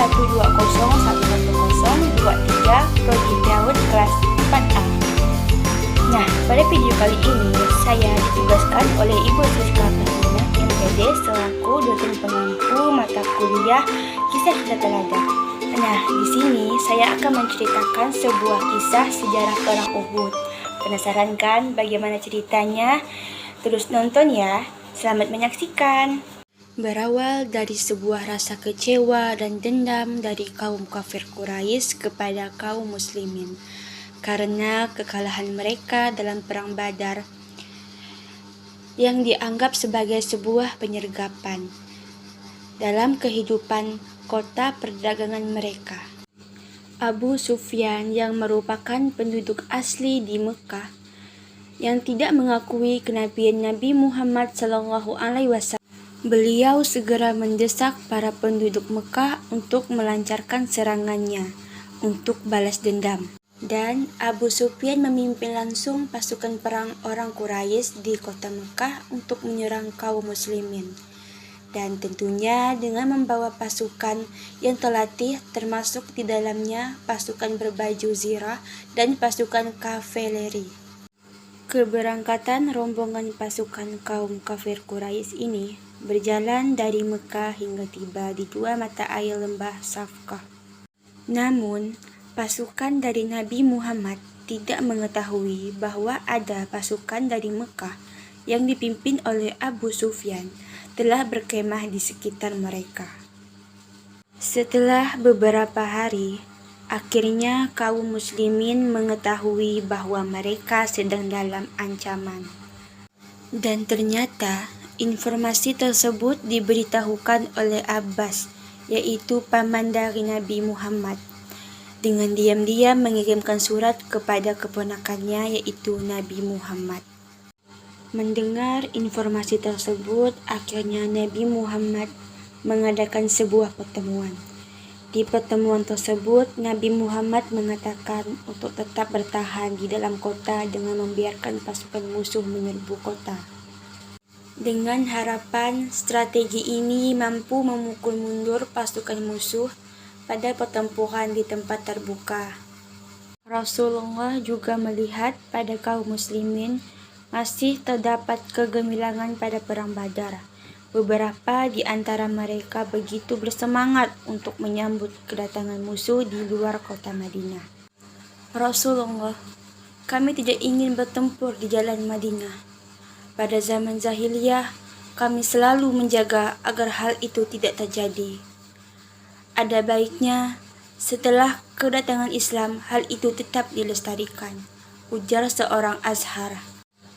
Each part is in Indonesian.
Prodi PAUD kelas 4A. Nah, pada video kali ini saya ditugaskan oleh Ibu Siska Fatimah MPD selaku dosen pengampu mata kuliah Kisah-Kisah Teladan. Nah, di sini saya akan menceritakan sebuah kisah sejarah Perang Uhud. Penasaran kan bagaimana ceritanya? Terus nonton ya. Selamat menyaksikan. Berawal dari sebuah rasa kecewa dan dendam dari kaum kafir Quraisy kepada kaum muslimin karena kekalahan mereka dalam perang Badar yang dianggap sebagai sebuah penyergapan dalam kehidupan kota perdagangan mereka. Abu Sufyan yang merupakan penduduk asli di Mekah yang tidak mengakui kenabian Nabi Muhammad SAW, beliau segera mendesak para penduduk Mekah untuk melancarkan serangannya untuk balas dendam. Dan Abu Sufyan memimpin langsung pasukan perang orang Quraisy di kota Mekah untuk menyerang kaum muslimin. Dan tentunya dengan membawa pasukan yang terlatih, termasuk di dalamnya pasukan berbaju zirah dan pasukan kavaleri. Keberangkatan rombongan pasukan kaum kafir Quraisy ini berjalan dari Mekah hingga tiba di dua mata air lembah Safkah. Namun, pasukan dari Nabi Muhammad tidak mengetahui bahwa ada pasukan dari Mekah yang dipimpin oleh Abu Sufyan telah berkemah di sekitar mereka. Setelah beberapa hari, akhirnya kaum muslimin mengetahui bahwa mereka sedang dalam ancaman. Dan ternyata informasi tersebut diberitahukan oleh Abbas, yaitu paman dari Nabi Muhammad, dengan diam-diam mengirimkan surat kepada keponakannya, yaitu Nabi Muhammad. Mendengar informasi tersebut, akhirnya Nabi Muhammad mengadakan sebuah pertemuan. Di pertemuan tersebut, Nabi Muhammad mengatakan untuk tetap bertahan di dalam kota dengan membiarkan pasukan musuh menyerbu kota. Dengan harapan strategi ini mampu memukul mundur pasukan musuh pada pertempuran di tempat terbuka. Rasulullah juga melihat pada kaum muslimin masih terdapat kegemilangan pada perang Badar. Beberapa di antara mereka begitu bersemangat untuk menyambut kedatangan musuh di luar kota Madinah. Rasulullah, kami tidak ingin bertempur di jalan Madinah. Pada zaman jahiliyah, kami selalu menjaga agar hal itu tidak terjadi. Ada baiknya, setelah kedatangan Islam, hal itu tetap dilestarikan, ujar seorang Azhar.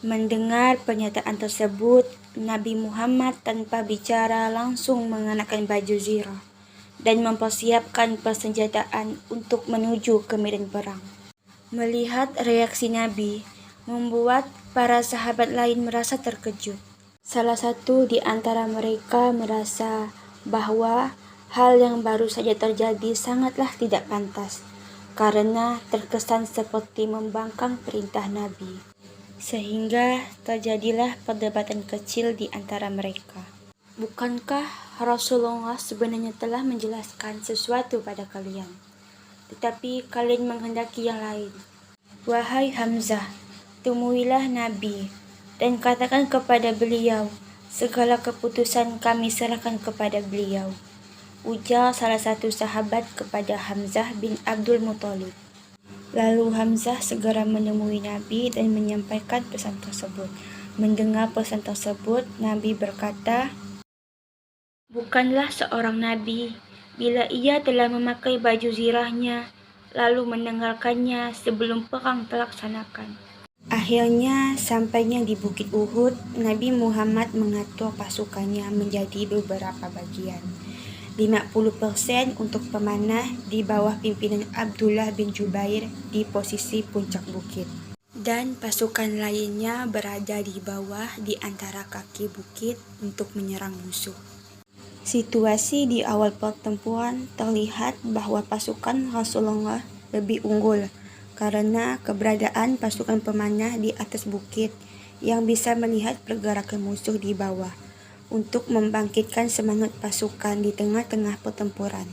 Mendengar pernyataan tersebut, Nabi Muhammad tanpa bicara langsung mengenakan baju zirah dan mempersiapkan persenjataan untuk menuju ke medan perang. Melihat reaksi Nabi, membuat para sahabat lain merasa terkejut. Salah satu di antara mereka merasa bahwa hal yang baru saja terjadi sangatlah tidak pantas, karena terkesan seperti membangkang perintah Nabi. Sehingga terjadilah perdebatan kecil di antara mereka. Bukankah Rasulullah sebenarnya telah menjelaskan sesuatu pada kalian, tetapi kalian menghendaki yang lain? Wahai Hamzah, temuilah Nabi dan katakan kepada beliau, segala keputusan kami serahkan kepada beliau, ujar salah satu sahabat kepada Hamzah bin Abdul Muthalib. Lalu Hamzah segera menemui Nabi dan menyampaikan pesan tersebut. Mendengar pesan tersebut, Nabi berkata, "Bukanlah seorang Nabi bila ia telah memakai baju zirahnya, lalu mendengarkannya sebelum perang terlaksanakan." Akhirnya, sampainya di Bukit Uhud, Nabi Muhammad mengatur pasukannya menjadi beberapa bagian. 50% untuk pemanah di bawah pimpinan Abdullah bin Jubair di posisi puncak bukit, dan pasukan lainnya berada di bawah di antara kaki bukit untuk menyerang musuh. Situasi di awal pertempuran terlihat bahwa pasukan Rasulullah lebih unggul karena keberadaan pasukan pemanah di atas bukit yang bisa melihat pergerakan musuh di bawah untuk membangkitkan semangat pasukan di tengah-tengah pertempuran.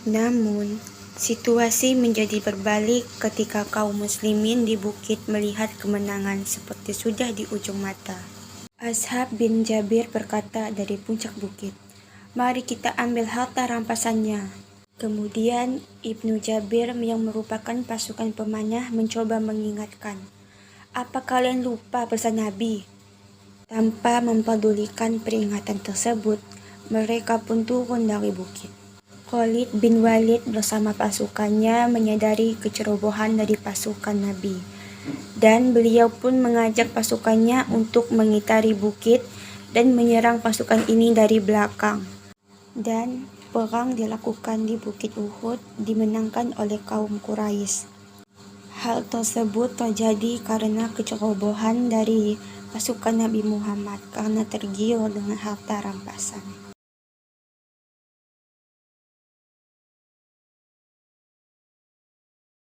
Namun, situasi menjadi berbalik ketika kaum muslimin di bukit melihat kemenangan seperti sudah di ujung mata. Ashab bin Jabir berkata dari puncak bukit, "Mari kita ambil harta rampasannya." Kemudian Ibnu Jabir yang merupakan pasukan pemanah mencoba mengingatkan, "Apa kalian lupa pesan Nabi?" Tanpa mempedulikan peringatan tersebut, mereka pun turun dari bukit. Khalid bin Walid bersama pasukannya menyadari kecerobohan dari pasukan Nabi, dan beliau pun mengajak pasukannya untuk mengitari bukit dan menyerang pasukan ini dari belakang. Dan perang dilakukan di Bukit Uhud dimenangkan oleh kaum Quraisy. Hal tersebut terjadi karena kecerobohan dari pasukan Nabi Muhammad karena tergiur dengan harta rampasan.